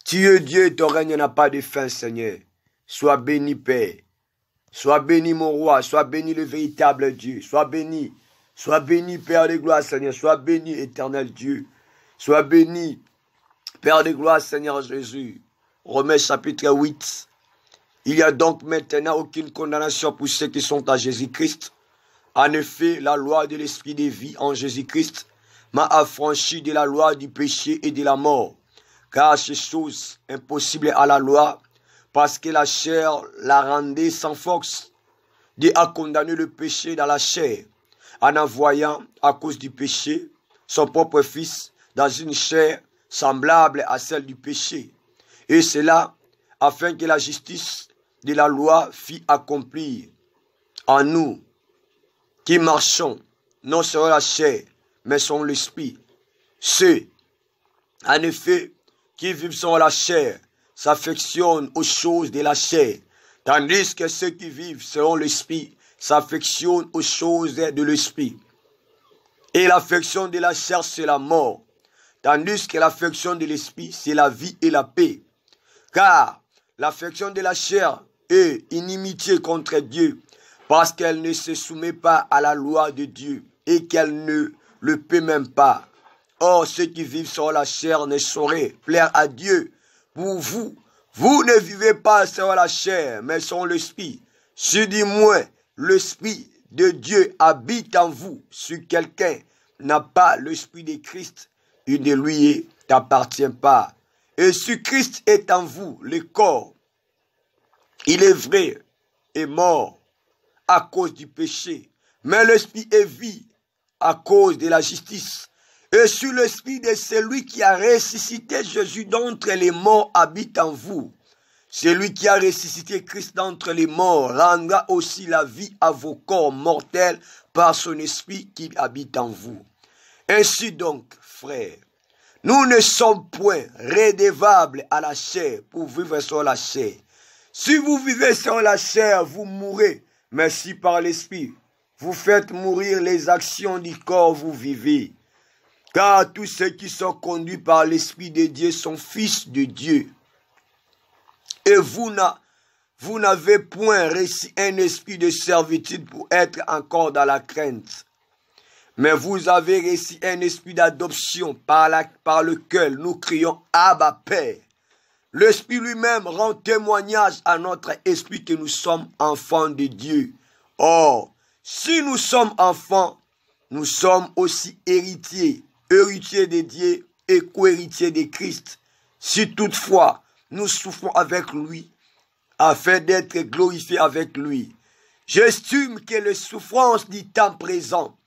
Tu es Dieu, ton règne n'a pas de fin, Seigneur. Sois béni, Père. Sois béni, mon roi. Sois béni, le véritable Dieu. Sois béni. Sois béni, Père de gloire, Seigneur. Sois béni, éternel Dieu. Sois béni, Père de gloire, Seigneur Jésus. Romains chapitre 8. Il n'y a donc maintenant aucune condamnation pour ceux qui sont à Jésus-Christ. En effet, la loi de l'esprit de vie en Jésus-Christ m'a affranchi de la loi du péché et de la mort. Car ces choses impossibles à la loi, parce que la chair la rendait sans force. Dieu a condamné le péché dans la chair, en envoyant, à cause du péché, son propre Fils dans une chair semblable à celle du péché. Et cela, afin que la justice de la loi fût accomplie en nous, qui marchons, non selon la chair, mais selon l'esprit. Ceux, en effet, qui vivent selon la chair, s'affectionnent aux choses de la chair, tandis que ceux qui vivent selon l'esprit s'affectionnent aux choses de l'esprit. Et l'affection de la chair, c'est la mort, tandis que l'affection de l'esprit, c'est la vie et la paix. Car l'affection de la chair est inimitié contre Dieu, parce qu'elle ne se soumet pas à la loi de Dieu et qu'elle ne le peut même pas. Or, ceux qui vivent sur la chair ne sauraient plaire à Dieu. Pour vous, vous ne vivez pas sur la chair, mais sur l'esprit. Si du moins l'esprit de Dieu habite en vous, si quelqu'un n'a pas l'esprit de Christ, il ne lui appartient pas. Et si Christ est en vous, le corps, il est vrai, est mort à cause du péché, mais l'esprit est vie à cause de la justice. Et sur l'esprit de celui qui a ressuscité Jésus d'entre les morts habite en vous, celui qui a ressuscité Christ d'entre les morts rendra aussi la vie à vos corps mortels par son esprit qui habite en vous. Ainsi donc, frères, nous ne sommes point redevables à la chair pour vivre sur la chair. Si vous vivez sur la chair, vous mourrez. Mais si par l'esprit, vous faites mourir les actions du corps, vous vivez. Car tous ceux qui sont conduits par l'esprit de Dieu sont fils de Dieu. Et vous n'avez point reçu un esprit de servitude pour être encore dans la crainte. Mais vous avez reçu un esprit d'adoption par lequel nous crions « Abba, Père ». L'Esprit lui-même rend témoignage à notre esprit que nous sommes enfants de Dieu. Or, si nous sommes enfants, nous sommes aussi héritiers, héritiers de Dieu et co-héritiers de Christ. Si toutefois nous souffrons avec lui, afin d'être glorifiés avec lui. J'estime que les souffrances du temps présent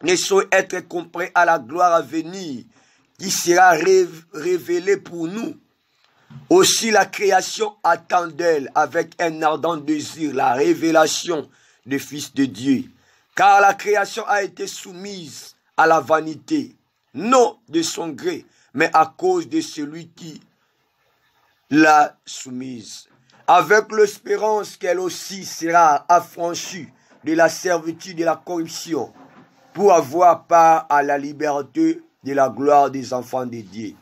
ne sauraient être comparées à la gloire à venir qui sera révélée pour nous. Aussi la création attend d'elle avec un ardent désir la révélation du Fils de Dieu. Car la création a été soumise à la vanité, non de son gré, mais à cause de celui qui l'a soumise. Avec l'espérance qu'elle aussi sera affranchie de la servitude de la corruption, pour avoir part à la liberté de la gloire des enfants de Dieu.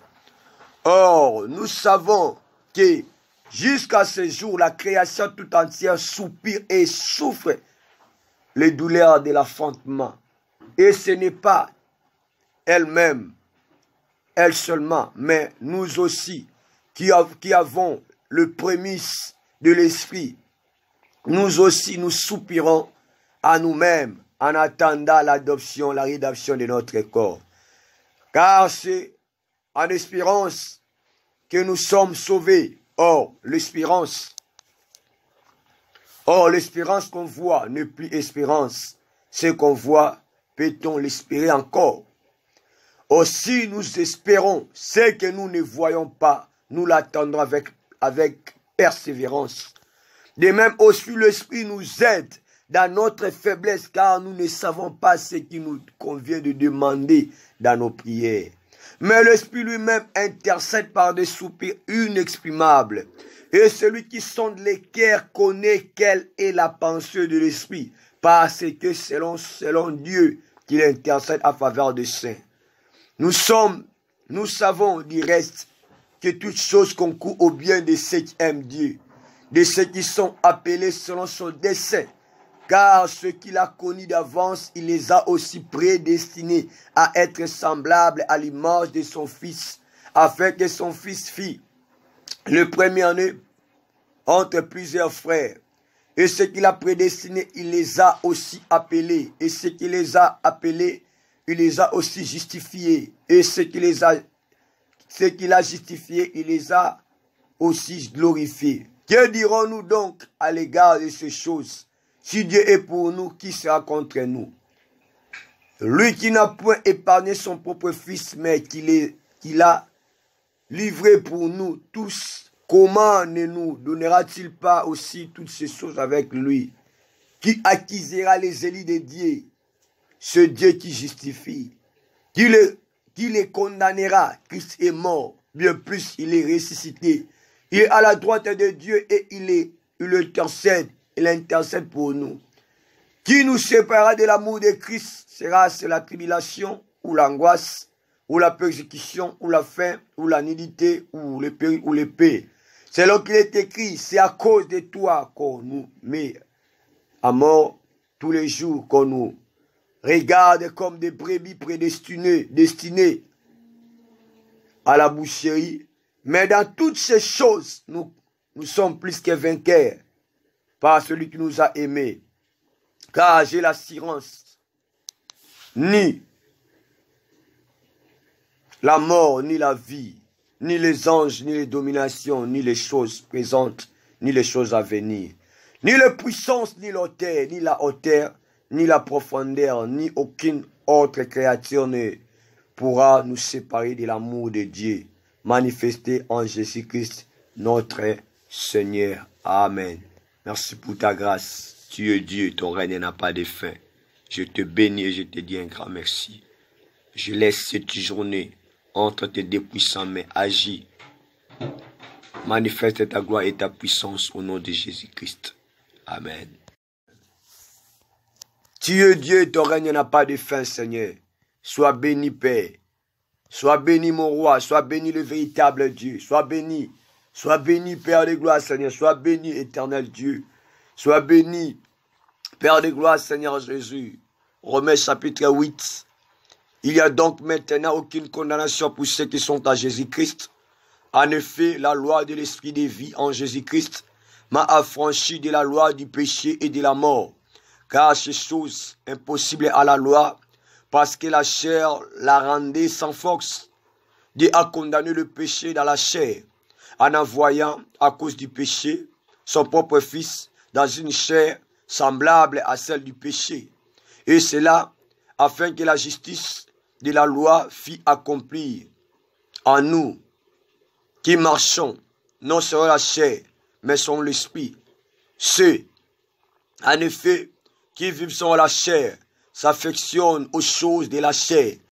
Or, nous savons que jusqu'à ce jour, la création tout entière soupire et souffre les douleurs de l'enfantement. Et ce n'est pas elle-même, elle seulement, mais nous aussi, qui avons le prémisse de l'esprit, nous aussi nous soupirons à nous-mêmes en attendant l'adoption, la rédemption de notre corps. Car c'est en espérance que nous sommes sauvés. Or, l'espérance qu'on voit n'est plus espérance. Ce qu'on voit, peut-on l'espérer encore? Aussi, nous espérons ce que nous ne voyons pas, nous l'attendons avec persévérance. De même aussi, l'Esprit nous aide dans notre faiblesse, car nous ne savons pas ce qui nous convient de demander dans nos prières. Mais l'Esprit lui-même intercède par des soupirs inexprimables. Et celui qui sonde les cœurs connaît quelle est la pensée de l'Esprit, parce que selon Dieu qu'il intercède en faveur des saints. Nous savons du reste que toutes choses concourent au bien de ceux qui aiment Dieu, de ceux qui sont appelés selon son dessein. Car ceux qu'il a connus d'avance, il les a aussi prédestinés à être semblables à l'image de son Fils, afin que son Fils fît le premier-né entre plusieurs frères. Et ceux qu'il a prédestinés, il les a aussi appelés. Et ceux qu'il les a appelés, il les a aussi justifiés. Et ceux qu'il a justifiés, il les a aussi glorifiés. Que dirons-nous donc à l'égard de ces choses? Si Dieu est pour nous, qui sera contre nous? Lui qui n'a point épargné son propre Fils, mais qui l'a livré pour nous tous, comment ne nous donnera-t-il pas aussi toutes ces choses avec lui? Qui acquisera les élus de Dieu? Ce Dieu qui justifie. Qui les condamnera? Christ est mort, bien plus il est ressuscité. Il est à la droite de Dieu et il intercède pour nous. Qui nous séparera de l'amour de Christ? Sera-ce la tribulation ou l'angoisse ou la persécution ou la faim ou la nudité ou le péril ou l'épée? C'est là qu'il est écrit, c'est à cause de toi qu'on nous met à mort tous les jours, qu'on nous regarde comme des brebis destinées à la boucherie. Mais dans toutes ces choses, nous sommes plus que vainqueurs par celui qui nous a aimés. Car j'ai l'assurance, ni la mort, ni la vie, ni les anges, ni les dominations, ni les choses présentes, ni les choses à venir, ni les puissances, ni la hauteur, ni la profondeur, ni aucune autre créature ne pourra nous séparer de l'amour de Dieu, manifesté en Jésus-Christ, notre Seigneur. Amen. Merci pour ta grâce. Tu es Dieu, ton règne n'a pas de fin. Je te bénis et je te dis un grand merci. Je laisse cette journée entre tes deux puissants mains agir. Manifeste ta gloire et ta puissance au nom de Jésus-Christ. Amen. Tu es Dieu, ton règne n'a pas de fin, Seigneur. Sois béni, Père. Sois béni, mon roi. Sois béni, le véritable Dieu. Sois béni. Sois béni, Père de gloire, Seigneur. Sois béni, éternel Dieu. Sois béni, Père de gloire, Seigneur Jésus. Romains chapitre 8. Il n'y a donc maintenant aucune condamnation pour ceux qui sont à Jésus-Christ. En effet, la loi de l'esprit de vie en Jésus-Christ m'a affranchi de la loi du péché et de la mort. Car ces choses impossibles à la loi, parce que la chair la rendait sans force. Dieu a condamné le péché dans la chair, en envoyant, à cause du péché, son propre Fils dans une chair semblable à celle du péché. Et cela, afin que la justice de la loi fût accomplie en nous, qui marchons, non selon la chair, mais selon l'esprit. Ceux, en effet, qui vivent selon la chair, s'affectionnent aux choses de la chair,